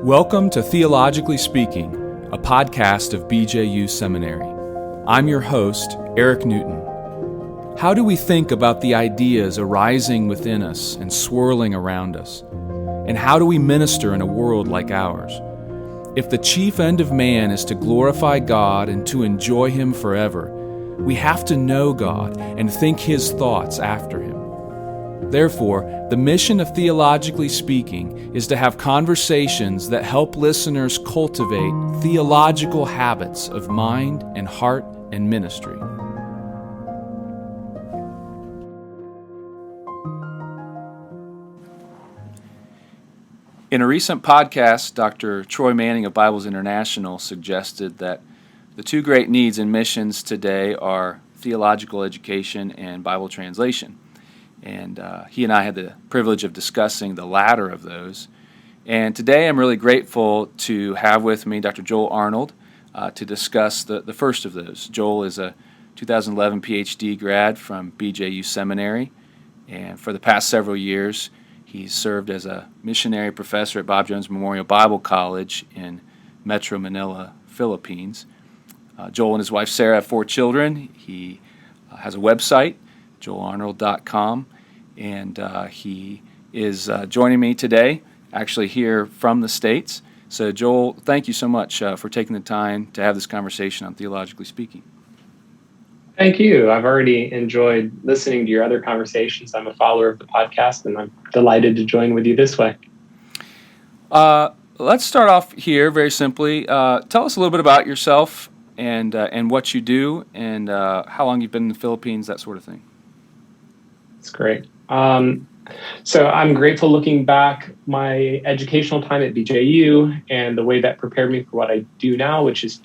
Welcome to Theologically Speaking, a podcast of BJU Seminary. I'm your host, Eric Newton. How do we think about the ideas arising within us and swirling around us? And how do we minister in a world like ours? If the chief end of man is to glorify God and to enjoy Him forever, we have to know God and think His thoughts after Him. Therefore, the mission of Theologically Speaking is to have conversations that help listeners cultivate theological habits of mind and heart and ministry. In a recent podcast, Dr. Troy Manning of Bibles International suggested that the two great needs in missions today are theological education and Bible translation. And he and I had the privilege of discussing the latter of those. And today I'm really grateful to have with me Dr. Joel Arnold to discuss the first of those. Joel is a 2011 PhD grad from BJU Seminary, and for the past several years he's served as a missionary professor at Bob Jones Memorial Bible College in Metro Manila, Philippines. Joel and his wife Sarah have 4 children. He has a website, joelarnold.com, and he is joining me today, actually here from the States. So Joel, thank you so much for taking the time to have this conversation on Theologically Speaking. Thank you. I've already enjoyed listening to your other conversations. I'm a follower of the podcast, and I'm delighted to join with you this way. Let's start off here very simply. Tell us a little bit about yourself and what you do and how long you've been in the Philippines, that sort of thing. That's great. So I'm grateful looking back my educational time at BJU and the way that prepared me for what I do now, which is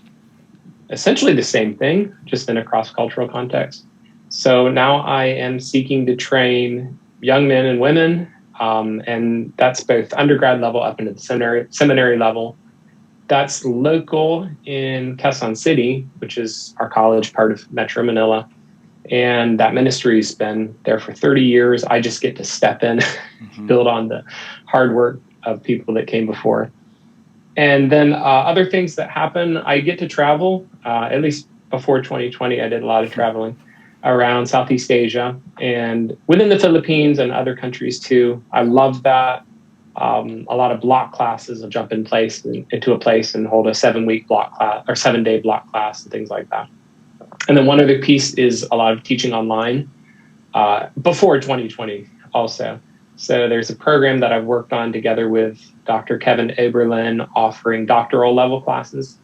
essentially the same thing, just in a cross-cultural context. So now I am seeking to train young men and women, and that's both undergrad level up into the seminary level. That's local in Quezon City, which is our college, part of Metro Manila. And that ministry's been there for 30 years. I just get to step in, build on the hard work of people that came before. And then other things that happen, I get to travel. At least before 2020, I did a lot of traveling around Southeast Asia and within the Philippines and other countries too. I love that. A lot of block classes. I'll jump into a place and hold a 7-week block class or 7-day block class and things like that. And then one other piece is a lot of teaching online before 2020 also. So there's a program that I've worked on together with Dr. Kevin Eberlin offering doctoral level classes.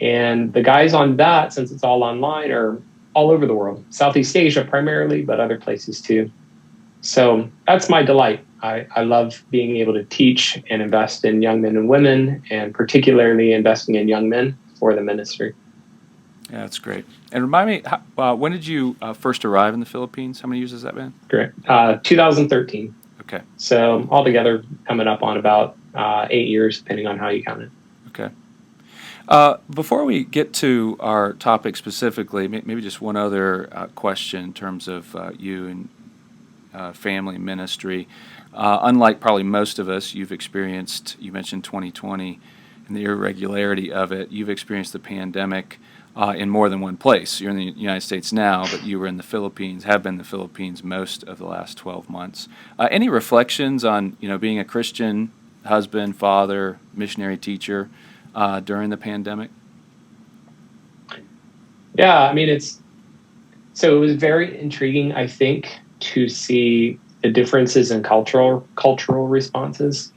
And the guys on that, since it's all online, are all over the world. Southeast Asia primarily, but other places too. So that's my delight. I love being able to teach and invest in young men and women, and particularly investing in young men for the ministry. Yeah, that's great. And remind me, when did you first arrive in the Philippines? How many years has that been? Great. 2013. Okay. So altogether coming up on about 8 years, depending on how you count it. Okay. Before we get to our topic specifically, maybe just one other question in terms of you and family ministry. Unlike probably most of us, you've experienced, you mentioned 2020 and the irregularity of it. You've experienced the pandemic in more than one place. You're in the United States now, but you were in the Philippines, have been in the Philippines most of the last 12 months. Any reflections on, being a Christian husband, father, missionary teacher during the pandemic? Yeah, it was very intriguing, I think, to see the differences in cultural responses.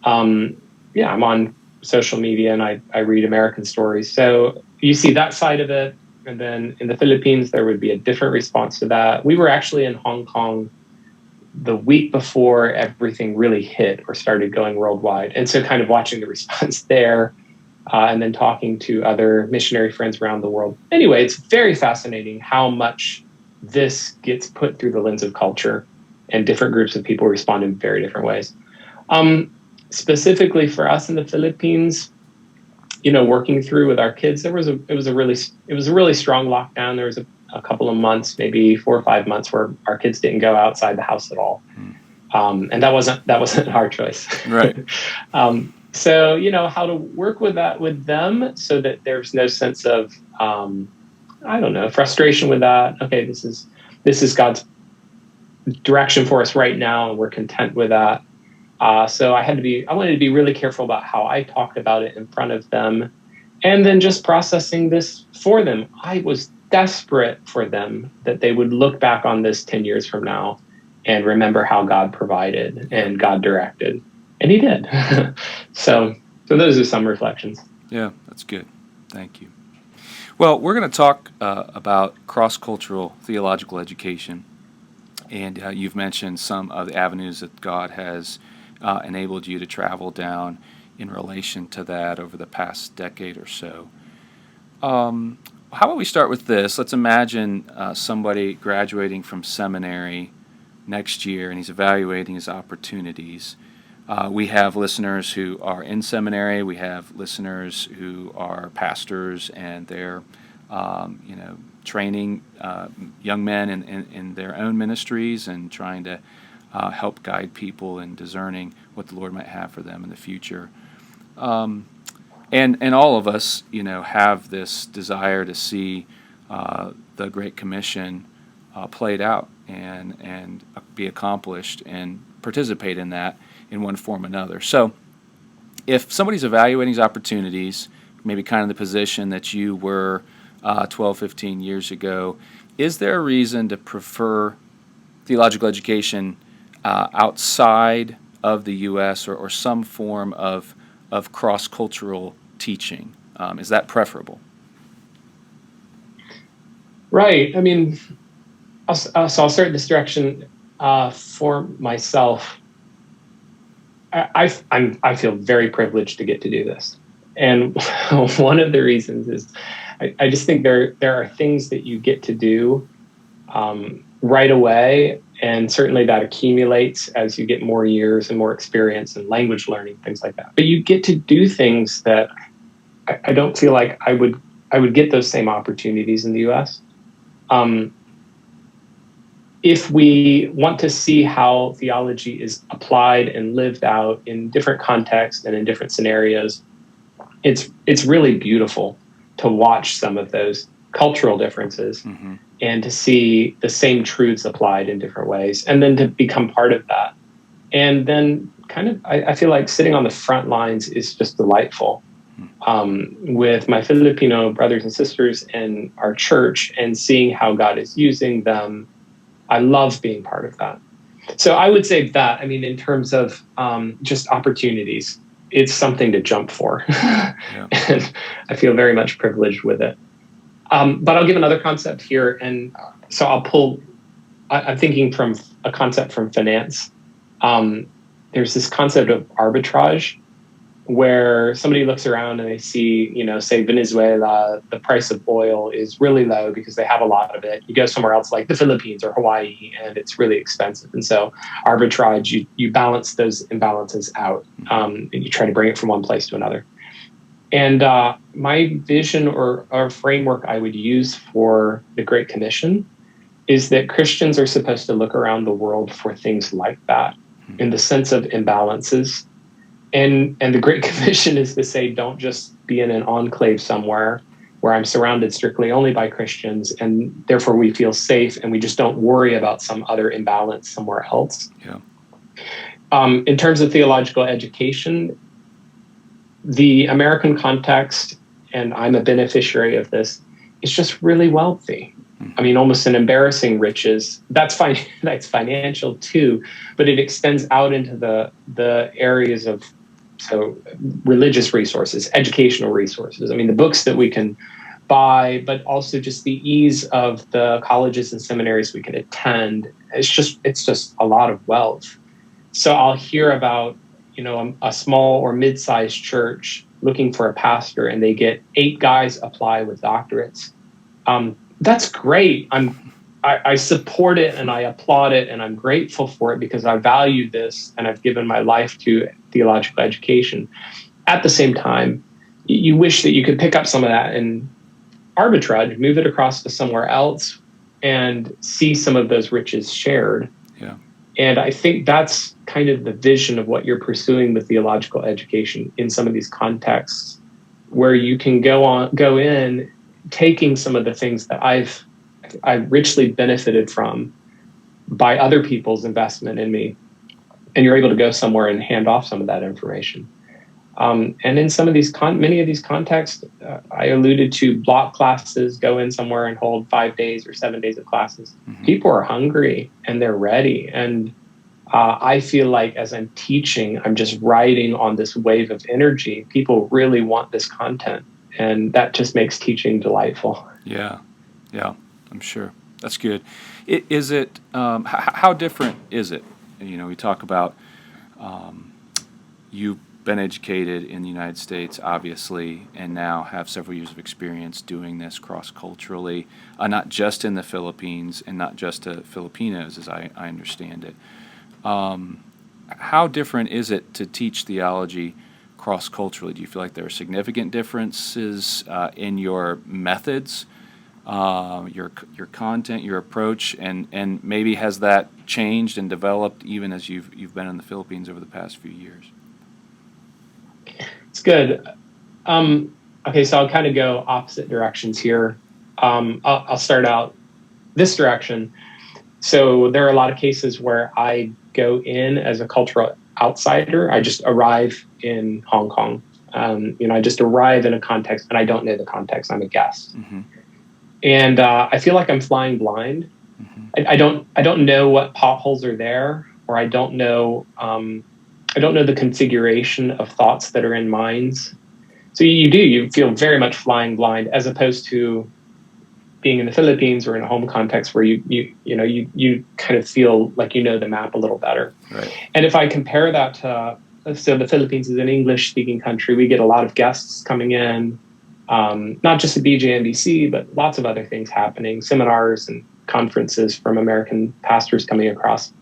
I'm on social media and I read American stories. So you see that side of it. And then in the Philippines, there would be a different response to that. We were actually in Hong Kong the week before everything really hit or started going worldwide. And so kind of watching the response there and then talking to other missionary friends around the world. Anyway, it's very fascinating how much this gets put through the lens of culture, and different groups of people respond in very different ways. Specifically for us in the Philippines, working through with our kids, it was a really strong lockdown. There was a couple of months, maybe 4 or 5 months, where our kids didn't go outside the house at all. And that wasn't our choice. Right. So, how to work with that with them so that there's no sense of, I don't know, frustration with that. Okay, this is God's direction for us right now, and we're content with that. So I wanted to be really careful about how I talked about it in front of them, and then just processing this for them. I was desperate for them that they would look back on this 10 years from now and remember how God provided and God directed, and He did. So those are some reflections. Yeah, that's good. Thank you. Well, we're going to talk about cross-cultural theological education, and you've mentioned some of the avenues that God has enabled you to travel down in relation to that over the past decade or so. How about we start with this? Let's imagine somebody graduating from seminary next year, and he's evaluating his opportunities. We have listeners who are in seminary. We have listeners who are pastors, and they're, training young men in their own ministries and trying to help guide people in discerning what the Lord might have for them in the future. And all of us, have this desire to see the Great Commission played out and be accomplished and participate in that in one form or another. So if somebody's evaluating these opportunities, maybe kind of the position that you were 12, 15 years ago, is there a reason to prefer theological education outside of the U.S. or some form of cross-cultural teaching? Is that preferable? Right. I mean, so I'll start this direction for myself. I feel very privileged to get to do this. And one of the reasons is I just think there are things that you get to do right away. And certainly that accumulates as you get more years and more experience and language learning, things like that. But you get to do things that I don't feel like I would get those same opportunities in the US. If we want to see how theology is applied and lived out in different contexts and in different scenarios, it's really beautiful to watch some of those cultural differences and to see the same truths applied in different ways, and then to become part of that. And then I feel like sitting on the front lines is just delightful. With my Filipino brothers and sisters in our church and seeing how God is using them, I love being part of that. So I would say that, in terms of just opportunities, it's something to jump for. Yeah. And I feel very much privileged with it. But I'll give another concept here. And so I'm thinking from a concept from finance. There's this concept of arbitrage, where somebody looks around and they see, say Venezuela, the price of oil is really low because they have a lot of it. You go somewhere else like the Philippines or Hawaii and it's really expensive. And so arbitrage, you balance those imbalances out and you try to bring it from one place to another. And my vision or framework I would use for the Great Commission is that Christians are supposed to look around the world for things like that in the sense of imbalances. And the Great Commission is to say, don't just be in an enclave somewhere where I'm surrounded strictly only by Christians, and therefore we feel safe and we just don't worry about some other imbalance somewhere else. Yeah. In terms of theological education, the American context, and I'm a beneficiary of this, is just really wealthy. Almost an embarrassing riches. That's fine. That's financial too, but it extends out into the areas of religious resources, educational resources. The books that we can buy, but also just the ease of the colleges and seminaries we can attend. It's just a lot of wealth. So I'll hear about a small or mid-sized church looking for a pastor, and they get 8 guys apply with doctorates. That's great. I support it and I applaud it and I'm grateful for it because I value this and I've given my life to theological education. At the same time, you wish that you could pick up some of that and arbitrage, move it across to somewhere else and see some of those riches shared. Yeah. And I think that's kind of the vision of what you're pursuing with theological education in some of these contexts, where you can go in, taking some of the things that I've richly benefited from by other people's investment in me, and you're able to go somewhere and hand off some of that information. And in some of these many of these contexts, I alluded to block classes, go in somewhere and hold 5 days or 7 days of classes. Mm-hmm. People are hungry and they're ready. And I feel like as I'm teaching, I'm just riding on this wave of energy. People really want this content, and that just makes teaching delightful. Yeah, I'm sure. That's good. Is it, how different is it? You know, we talk about you've been educated in the United States, obviously, and now have several years of experience doing this cross-culturally, not just in the Philippines and not just to Filipinos, as I understand it. How different is it to teach theology cross-culturally? Do you feel like there are significant differences in your methods, your content, your approach, and maybe has that changed and developed even as you've been in the Philippines over the past few years? It's good. Okay, so I'll kind of go opposite directions here. I'll start out this direction. So there are a lot of cases where I go in as a cultural outsider. I just arrive in Hong Kong. I just arrive in a context and I don't know the context. I'm a guest. Mm-hmm. And I feel like I'm flying blind. Mm-hmm. I don't know what potholes are there, or I don't know the configuration of thoughts that are in minds. So you feel very much flying blind, as opposed to being in the Philippines or in a home context where you kind of feel like you know the map a little better. Right. And if I compare that to, so the Philippines is an English-speaking country, we get a lot of guests coming in, not just at BJNBC, but lots of other things happening, seminars and conferences from American pastors coming across.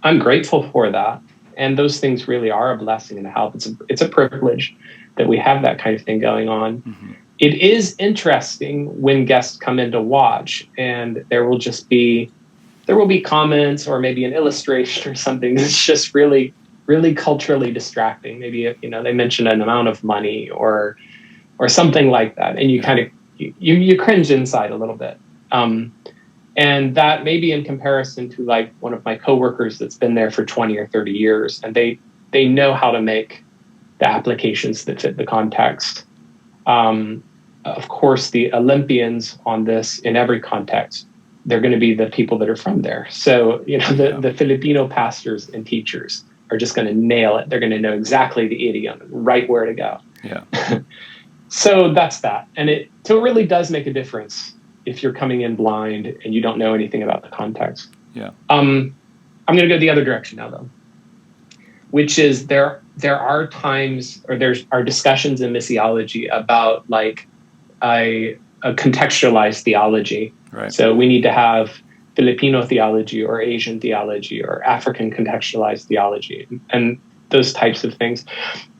I'm grateful for that. And those things really are a blessing and a help. It's a privilege that we have that kind of thing going on. Mm-hmm. It is interesting when guests come in to watch, and there will be comments or maybe an illustration or something that's just really, really culturally distracting. Maybe they mention an amount of money or something like that, and you kind of you cringe inside a little bit. And that may be in comparison to like one of my coworkers that's been there for 20 or 30 years, and they know how to make the applications that fit the context. Of course, the Olympians on this in every context, they're going to be the people that are from there. So, the Filipino pastors and teachers are just going to nail it. They're going to know exactly the idiom, right where to go. Yeah. So that's that. And it really does make a difference if you're coming in blind and you don't know anything about the context. Yeah. I'm going to go the other direction now, though, which is there are times, or there's are discussions in missiology about like a contextualized theology. Right. So we need to have Filipino theology or Asian theology or African contextualized theology and those types of things.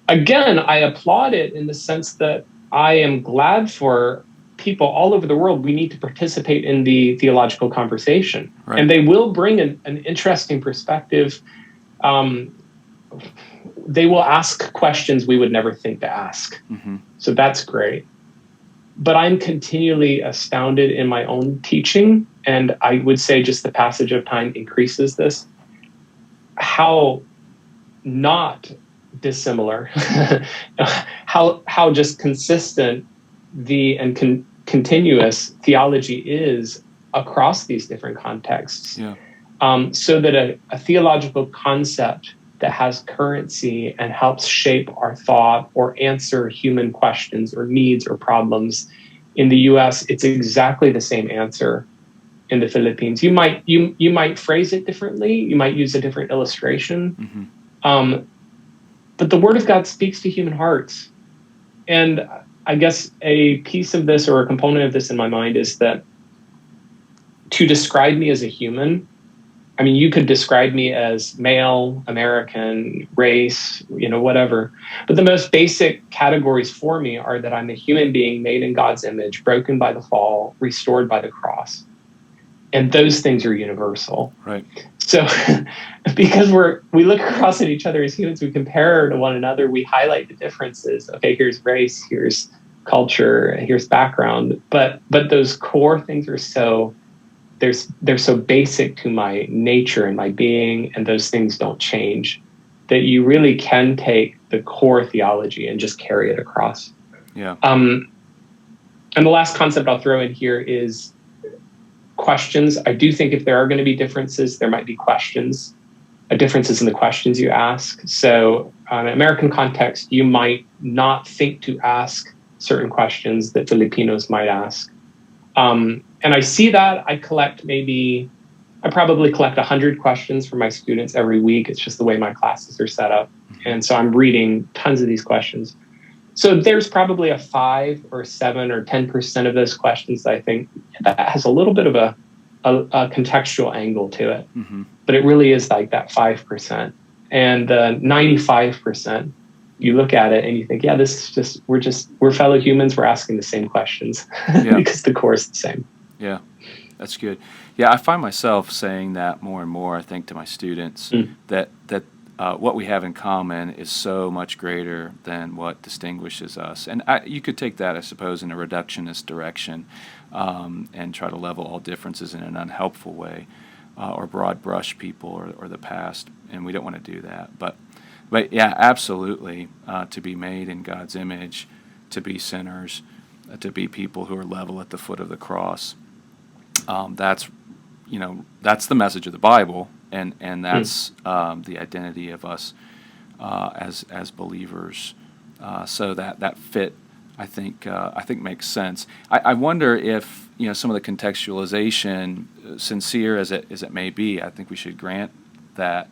Again, I applaud it in the sense that I am glad for people all over the world. We need to participate in the theological conversation. Right. And they will bring an interesting perspective. They will ask questions we would never think to ask. Mm-hmm. So that's great. But I'm continually astounded in my own teaching, and I would say just the passage of time increases this, how not dissimilar, how just consistent continuous theology is across these different contexts. Yeah. So that a theological concept that has currency and helps shape our thought or answer human questions or needs or problems. In the US, it's exactly the same answer in the Philippines. You might phrase it differently. You might use a different illustration. Mm-hmm. But the Word of God speaks to human hearts. And I guess a piece of this or a component of this in my mind is that to describe me as a human, I mean, you could describe me as male, American, race, whatever. But the most basic categories for me are that I'm a human being made in God's image, broken by the fall, restored by the cross. And those things are universal. Right. So because we look across at each other as humans, we compare to one another, we highlight the differences. Okay, here's race, here's culture, here's background. But those core things are they're so basic to my nature and my being, and those things don't change, that you really can take the core theology and just carry it across. Yeah. And the last concept I'll throw in here is questions. I do think if there are going to be differences, there might be questions, differences in the questions you ask. So in an American context, you might not think to ask certain questions that Filipinos might ask. And I see that. I probably collect 100 questions from my students every week. It's just the way my classes are set up. And so I'm reading tons of these questions. So there's probably a 5 or 7 or 10% of those questions that I think that has a little bit of a contextual angle to it. Mm-hmm. But it really is like that 5%. And the 95%, you look at it and you think, yeah, this is we're fellow humans. We're asking the same questions because the core is the same. Yeah, that's good. Yeah, I find myself saying that more and more, I think, to my students, that what we have in common is so much greater than what distinguishes us. And you could take that, I suppose, in a reductionist direction and try to level all differences in an unhelpful way or broad brush people or the past, and we don't want to do that. But yeah, absolutely, to be made in God's image, to be sinners, to be people who are level at the foot of the cross. That's the message of the Bible, and that's the identity of us as believers. So that fit, I think makes sense. I wonder if some of the contextualization, sincere as it may be, I think we should grant that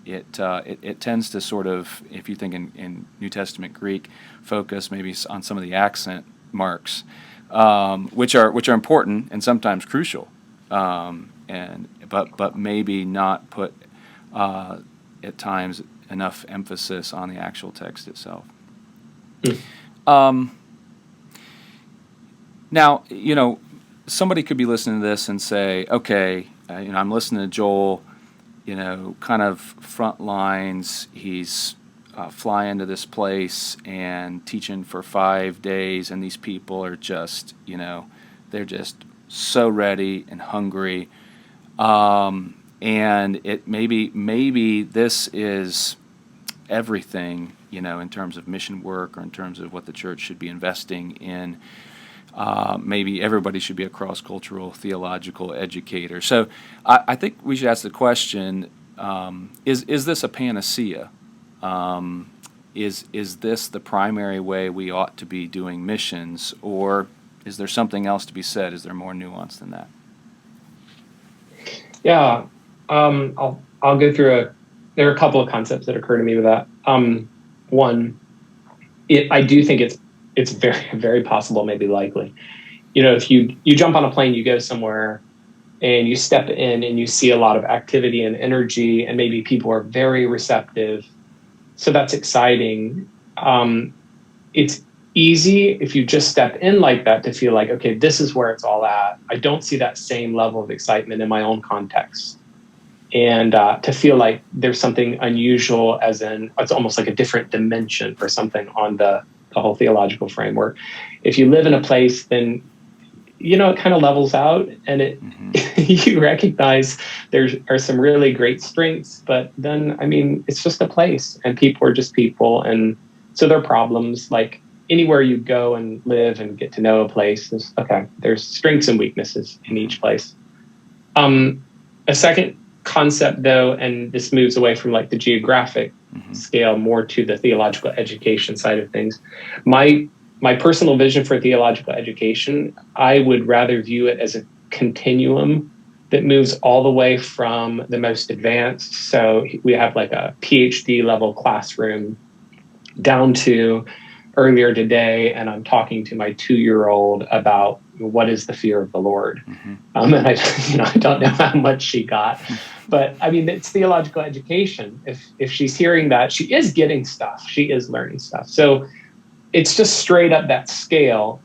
it tends to sort of, if you think in New Testament Greek, focus maybe on some of the accent marks, which are important and sometimes crucial, but maybe not put at times enough emphasis on the actual text itself. Now, somebody could be listening to this and say, okay, I'm listening to Joel, kind of front lines. He's flying to this place and teaching for 5 days, and these people are just, they're just so ready and hungry. And it maybe this is everything, in terms of mission work or in terms of what the church should be investing in. Maybe everybody should be a cross-cultural theological educator. So I think we should ask the question, is this a panacea? Is this the primary way we ought to be doing missions, or is there something else to be said? Is there more nuance than that? Yeah, I'll go through there are a couple of concepts that occur to me with that. One, I do think it's very, very possible, maybe likely. If you jump on a plane, you go somewhere, and you step in and you see a lot of activity and energy, and maybe people are very receptive. So that's exciting. It's easy if you just step in like that to feel like, okay, this is where it's all at. I don't see that same level of excitement in my own context. And to feel like there's something unusual, as in it's almost like a different dimension or something on the whole theological framework. If you live in a place, then it kind of levels out, and you recognize there are some really great strengths, but then, it's just a place, and people are just people. And so there are problems, like anywhere you go and live and get to know a place, there's strengths and weaknesses in each place. A second concept, though, and this moves away from like the geographic scale more to the theological education side of things. My personal vision for theological education, I would rather view it as a continuum that moves all the way from the most advanced. So we have like a PhD level classroom down to earlier today, and I'm talking to my 2-year-old about what is the fear of the Lord. And I don't know how much she got, but it's theological education. If she's hearing that, she is getting stuff. She is learning stuff. So it's just straight up that scale.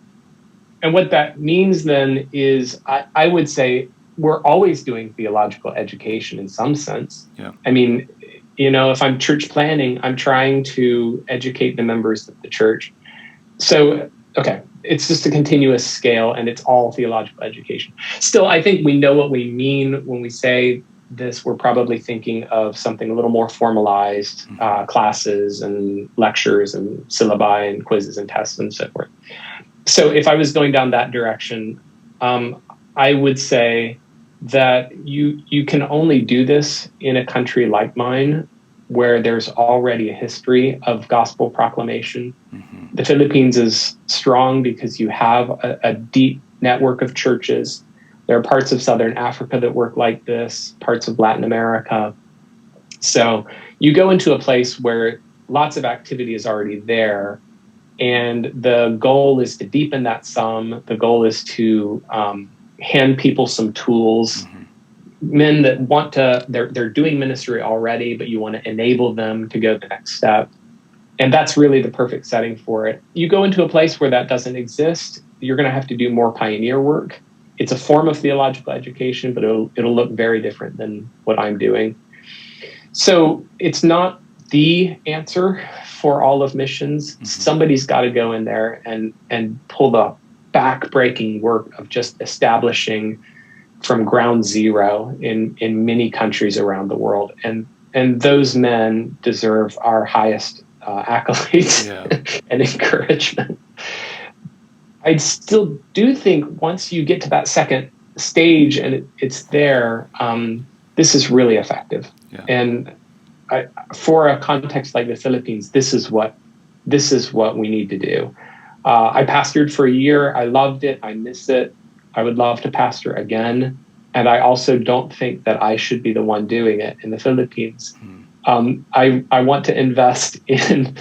And what that means then is I would say we're always doing theological education in some sense. Yeah. I mean, if I'm church planning, I'm trying to educate the members of the church. So, okay, it's just a continuous scale, and it's all theological education. Still, I think we know what we mean when we say this. We're probably thinking of something a little more formalized, classes and lectures and syllabi and quizzes and tests and so forth. So if I was going down that direction, I would say that you can only do this in a country like mine, where there's already a history of gospel proclamation. The Philippines is strong because you have a deep network of churches. There are parts of Southern Africa that work like this, parts of Latin America. So you go into a place where lots of activity is already there, and the goal is to deepen that some. The goal is to hand people some tools. Men that want to, they're doing ministry already, but you want to enable them to go the next step. And that's really the perfect setting for it. You go into a place where that doesn't exist, you're going to have to do more pioneer work. It's a form of theological education, but it'll look very different than what I'm doing. So it's not the answer for all of missions. Somebody's got to go in there and pull the back-breaking work of just establishing from ground zero in many countries around the world. And those men deserve our highest accolades and encouragement. I still do think once you get to that second stage and it's there, this is really effective. Yeah. And for a context like the Philippines, this is what we need to do. I pastored for a year. I loved it. I miss it. I would love to pastor again. And I also don't think that I should be the one doing it in the Philippines. I want to invest in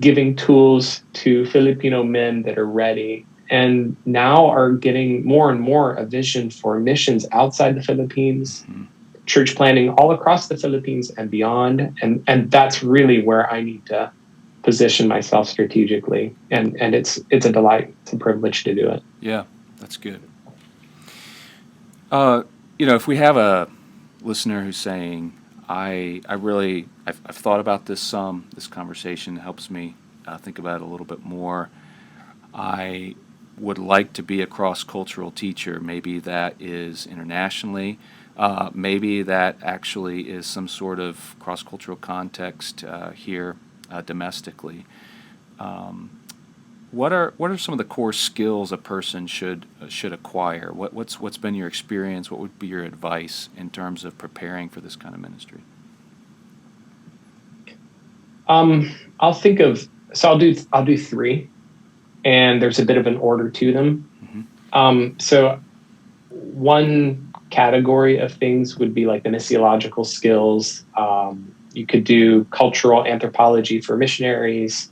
giving tools to Filipino men that are ready and now are getting more and more a vision for missions outside the Philippines, church planning all across the Philippines and beyond. And that's really where I need to position myself strategically. And it's a delight. It's a privilege to do it. Yeah, that's good. If we have a listener who's saying, I've thought about this some. This conversation helps me think about it a little bit more. I would like to be a cross-cultural teacher. Maybe that is internationally. Maybe that actually is some sort of cross-cultural context here domestically. What are some of the core skills a person should acquire? What's been your experience? What would be your advice in terms of preparing for this kind of ministry? I'll do three, and there's a bit of an order to them. So one category of things would be like the missiological skills. You could do cultural anthropology for missionaries.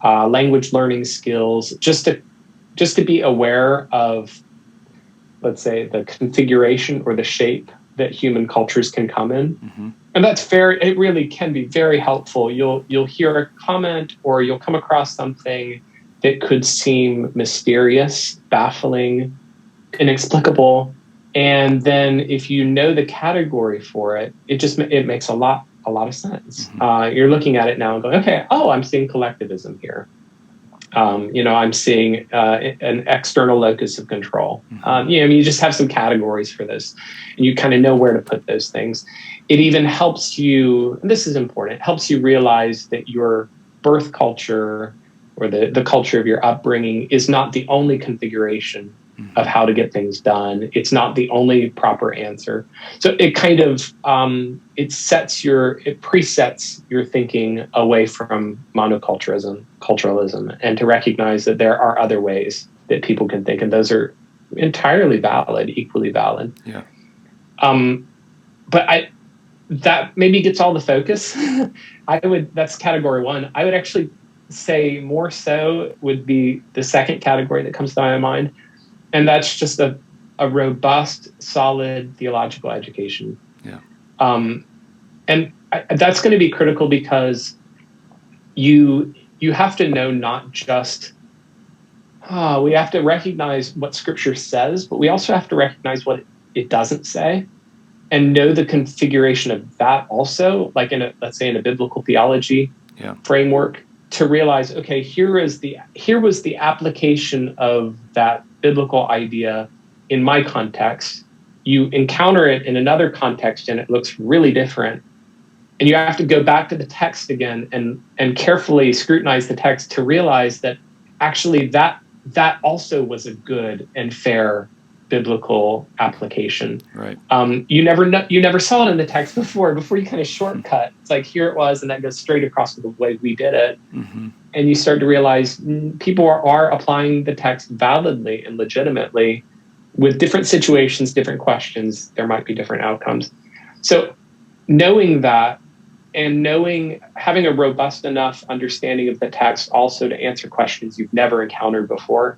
Language learning skills, just to be aware of, let's say, the configuration or the shape that human cultures can come in. And it really can be very helpful. You'll hear a comment or you'll come across something that could seem mysterious, baffling, inexplicable. And then if you know the category for it, it makes a lot of sense. You're looking at it now and going, okay, I'm seeing collectivism here. I'm seeing an external locus of control. You just have some categories for this, and you kind of know where to put those things. It even helps you, and this is important, it helps you realize that your birth culture or the culture of your upbringing is not the only configuration of how to get things done. It's not the only proper answer. So it kind of, it presets your thinking away from culturalism, and to recognize that there are other ways that people can think, and those are entirely valid, equally valid. Yeah. But that maybe gets all the focus. That's category one. I would actually say more so would be the second category that comes to my mind. And that's just a robust, solid theological education. Yeah. And that's going to be critical because you have to know not just, we have to recognize what Scripture says, but we also have to recognize what it doesn't say, and know the configuration of that also, like let's say in a biblical theology framework, to realize, okay, here was the application of that biblical idea in my context. You encounter it in another context and it looks really different. And you have to go back to the text again and carefully scrutinize the text to realize that actually that also was a good and fair biblical application. Right. You never saw it in the text before you kind of shortcut. It's like, here it was, and that goes straight across to the way we did it. Mm-hmm. And you start to realize people are applying the text validly and legitimately with different situations, different questions. There might be different outcomes. So knowing that, and having a robust enough understanding of the text also to answer questions you've never encountered before,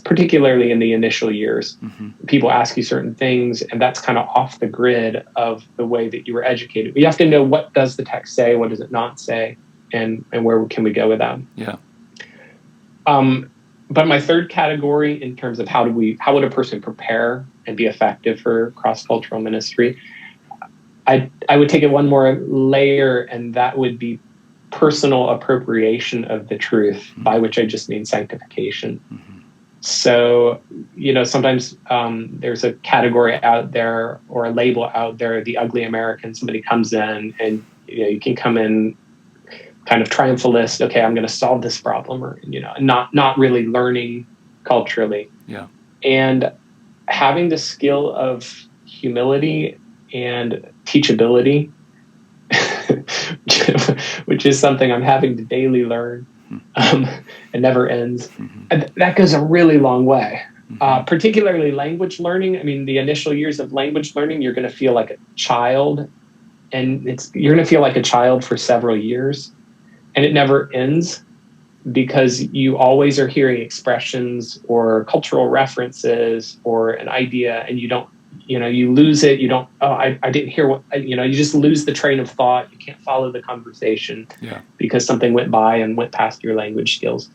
particularly in the initial years. Mm-hmm. People ask you certain things, and that's kind of off the grid of the way that you were educated. You have to know, what does the text say, what does it not say, and where can we go with that? Yeah. But my third category, in terms of how would a person prepare and be effective for cross-cultural ministry, I would take it one more layer, and that would be personal appropriation of the truth, mm-hmm. by which I just mean sanctification. Mm-hmm. So, sometimes there's a category out there or a label out there, the ugly American. Somebody comes in and, you can come in kind of triumphalist. Okay, I'm going to solve this problem, or, not really learning culturally. Yeah. And having the skill of humility and teachability, which is something I'm having to daily learn. It never ends. Mm-hmm. And that goes a really long way. Mm-hmm. Particularly language learning. I mean, the initial years of language learning, you're going to feel like a child, and you're going to feel like a child for several years, and it never ends, because you always are hearing expressions or cultural references or an idea, and you lose it. You don't, I didn't hear what, you just lose the train of thought. You can't follow the conversation because something went by and went past your language skills.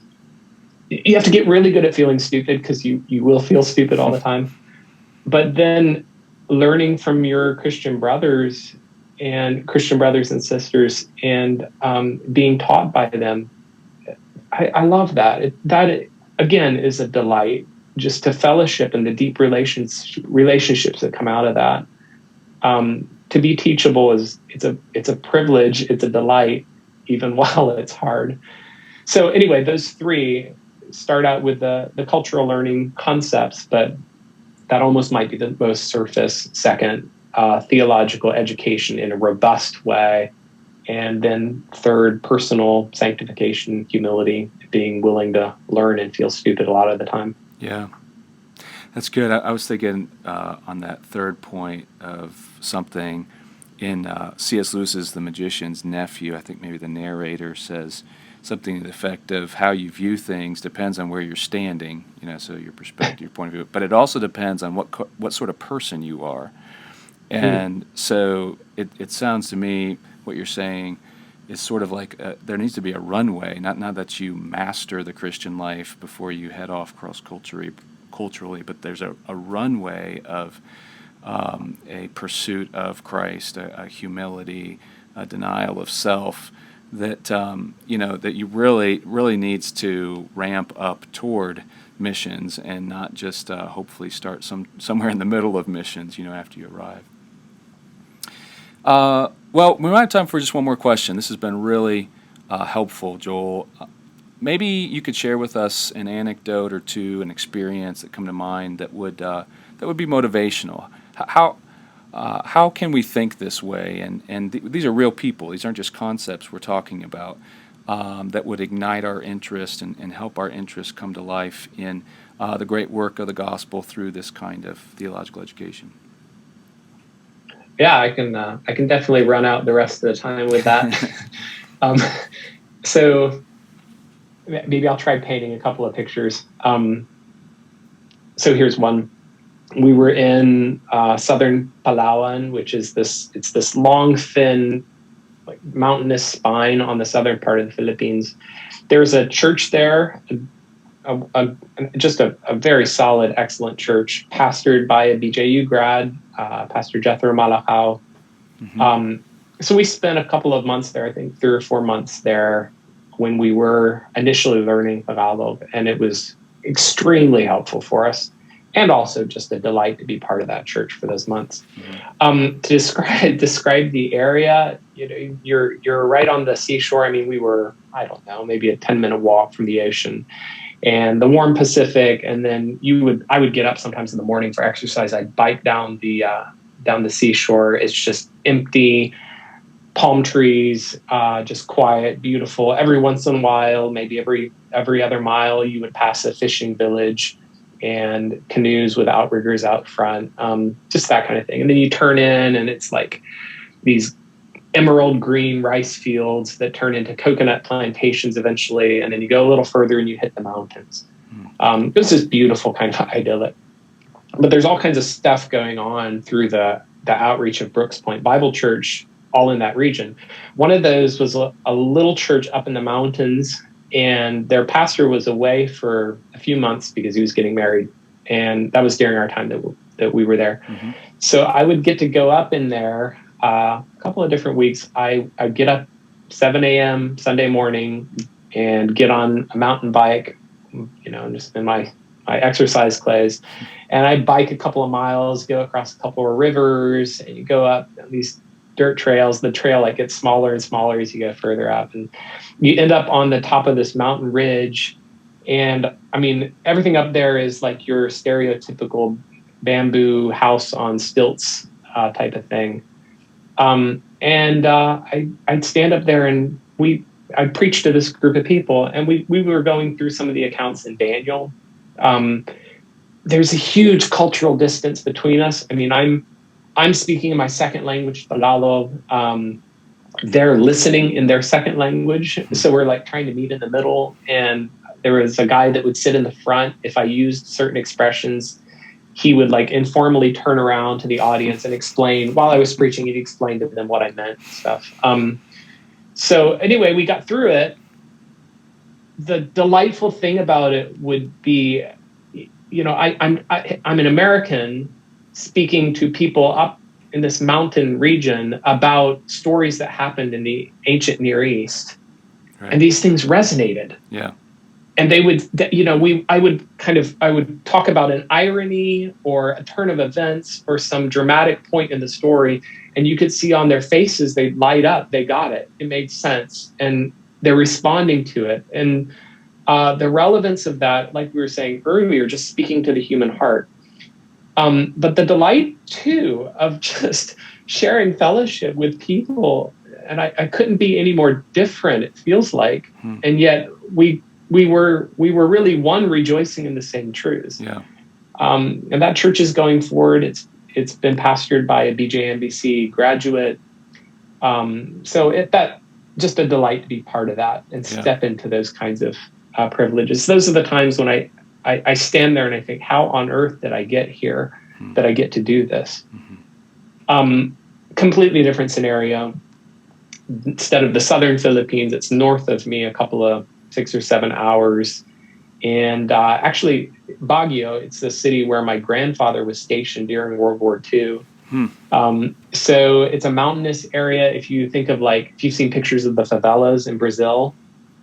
You have to get really good at feeling stupid, because you will feel stupid all the time. But then learning from your Christian brothers and sisters, and being taught by them, I love that. That, again, is a delight. Just to fellowship and the deep relationships that come out of that. To be teachable it's a privilege, it's a delight, even while it's hard. So anyway, those three start out with the cultural learning concepts, but that almost might be the most surface. Second, theological education in a robust way. And then third, personal sanctification, humility, being willing to learn and feel stupid a lot of the time. Yeah, that's good. I was thinking on that third point of something in C.S. Lewis's The Magician's Nephew. I think maybe the narrator says something to the effect of, how you view things depends on where you're standing, so your perspective, your point of view. But it also depends on what sort of person you are. And so it sounds to me, what you're saying is sort of like there needs to be a runway, not that you master the Christian life before you head off cross-culturally, but there's a runway of a pursuit of Christ, a humility, a denial of self that that you really needs to ramp up toward missions, and not just hopefully start somewhere in the middle of missions, after you arrive. Well, we might have time for just one more question. This has been really helpful, Joel. Maybe you could share with us an anecdote or two, an experience that come to mind that would be motivational. How can we think this way? And these are real people. These aren't just concepts we're talking about, that would ignite our interest and help our interest come to life in the great work of the gospel through this kind of theological education. Yeah, I can definitely run out the rest of the time with that. So maybe I'll try painting a couple of pictures. So here's one. We were in southern Palawan, which is this long, thin, like mountainous spine on the southern part of the Philippines. There's a church there, just a very solid, excellent church, pastored by a BJU grad, Pastor Jethro Malakau. So we spent a couple of months there, I think 3 or 4 months there when we were initially learning Tagalog, and it was extremely helpful for us, and also just a delight to be part of that church for those months. To describe the area, you're right on the seashore. I mean, we were, I don't know, maybe a 10-minute walk from the ocean and the warm Pacific. And then I would get up sometimes in the morning for exercise. I'd bike down the seashore. It's just empty, palm trees, just quiet, beautiful. Every once in a while, maybe every other mile, you would pass a fishing village and canoes with outriggers out front, just that kind of thing. And then you turn in and it's like these emerald green rice fields that turn into coconut plantations eventually. And then you go a little further and you hit the mountains. It's this beautiful kind of idyllic. But there's all kinds of stuff going on through the outreach of Brooks Point Bible Church, all in that region. One of those was a little church up in the mountains, and their pastor was away for a few months because he was getting married. And that was during our time that we were there. So I would get to go up in there a couple of different weeks. I'd get up 7 a.m. Sunday morning and get on a mountain bike, just in my exercise clothes. And I'd bike a couple of miles, go across a couple of rivers, and you go up these dirt trails. The trail gets smaller and smaller as you go further up, and you end up on the top of this mountain ridge. And I mean, everything up there is like your stereotypical bamboo house on stilts type of thing. I'd stand up there and I'd preach to this group of people, and we were going through some of the accounts in Daniel. There's a huge cultural distance between us. I mean, I'm speaking in my second language, Tagalog. They're listening in their second language. So we're like trying to meet in the middle. And there was a guy that would sit in the front. If I used certain expressions, he would like informally turn around to the audience and explain, while I was preaching, he'd explain to them what I meant and stuff. So anyway, we got through it. The delightful thing about it would be, I'm an American speaking to people up in this mountain region about stories that happened in the ancient Near East. Right. And these things resonated. Yeah. And they would, I would talk about an irony or a turn of events or some dramatic point in the story. And you could see on their faces, they'd light up. They got it. It made sense. And they're responding to it. And the relevance of that, like we were saying earlier, just speaking to the human heart. But the delight, too, of just sharing fellowship with people. And I couldn't be any more different, it feels like. And yet we were really one, rejoicing in the same truths. Yeah. And that church is going forward. It's been pastored by a BJMBC graduate. So that just a delight to be part of that and step into those kinds of privileges. Those are the times when I stand there and I think, how on earth did I get here, that I get to do this? Completely different scenario. Instead of the southern Philippines, it's north of me, a couple of 6 or 7 hours. And actually, Baguio, it's the city where my grandfather was stationed during World War II. So it's a mountainous area. If you think of if you've seen pictures of the favelas in Brazil,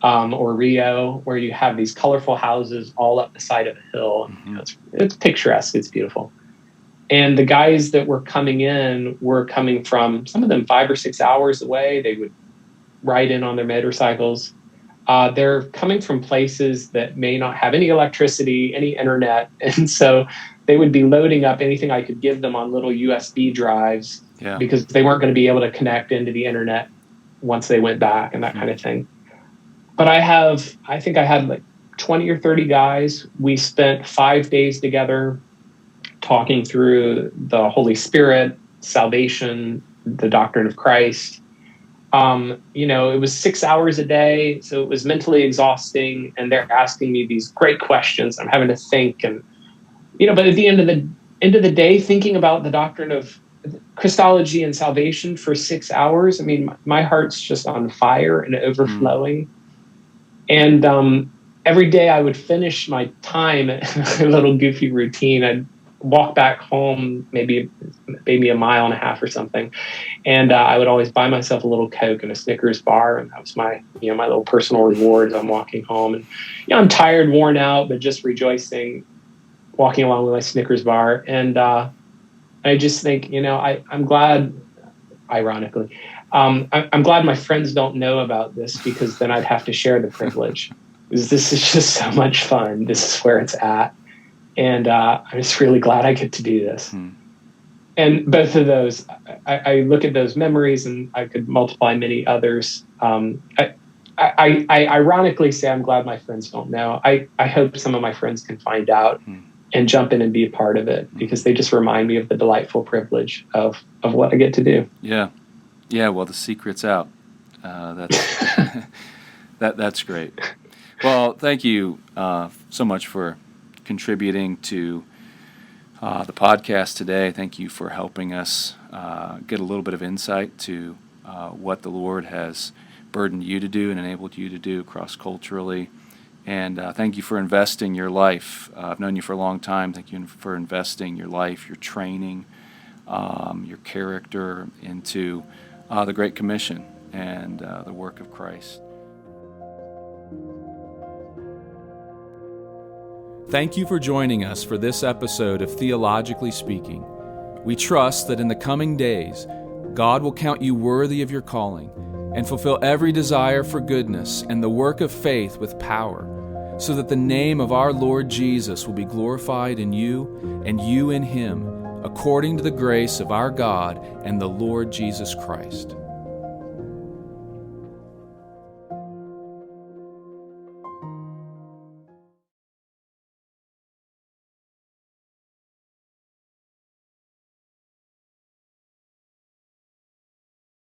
or Rio, where you have these colorful houses all up the side of a hill. It's picturesque. It's beautiful. And the guys that were coming in were coming from, some of them 5 or 6 hours away. They would ride in on their motorcycles. They're coming from places that may not have any electricity, any internet. And so they would be loading up anything I could give them on little USB drives because they weren't going to be able to connect into the internet once they went back and that kind of thing. But I think I had 20 or 30 guys. We spent 5 days together talking through the Holy Spirit, salvation, the doctrine of Christ. It was 6 hours a day, so it was mentally exhausting. And they're asking me these great questions. I'm having to think, and but at the end of the day, thinking about the doctrine of Christology and salvation for 6 hours. I mean, my heart's just on fire and overflowing. And every day I would finish my time, a little goofy routine. I'd walk back home, maybe a mile and a half or something. And I would always buy myself a little Coke and a Snickers bar. And that was my little personal reward as I'm walking home. And, I'm tired, worn out, but just rejoicing, walking along with my Snickers bar. And I just think, I'm glad, ironically, I'm glad my friends don't know about this, because then I'd have to share the privilege. Because this is just so much fun. This is where it's at. And I'm just really glad I get to do this. And both of those, I look at those memories, and I could multiply many others. I ironically say I'm glad my friends don't know. I hope some of my friends can find out and jump in and be a part of it, because they just remind me of the delightful privilege of what I get to do. Yeah. Well, the secret's out. That's great. Well, thank you so much for contributing to the podcast today. Thank you for helping us get a little bit of insight to what the Lord has burdened you to do and enabled you to do cross-culturally. And thank you for investing your life. I've known you for a long time. Thank you for investing your life, your training, your character into the Great Commission and the work of Christ. Thank you for joining us for this episode of Theologically Speaking. We trust that in the coming days, God will count you worthy of your calling and fulfill every desire for goodness and the work of faith with power, so that the name of our Lord Jesus will be glorified in you and you in Him, according to the grace of our God and the Lord Jesus Christ.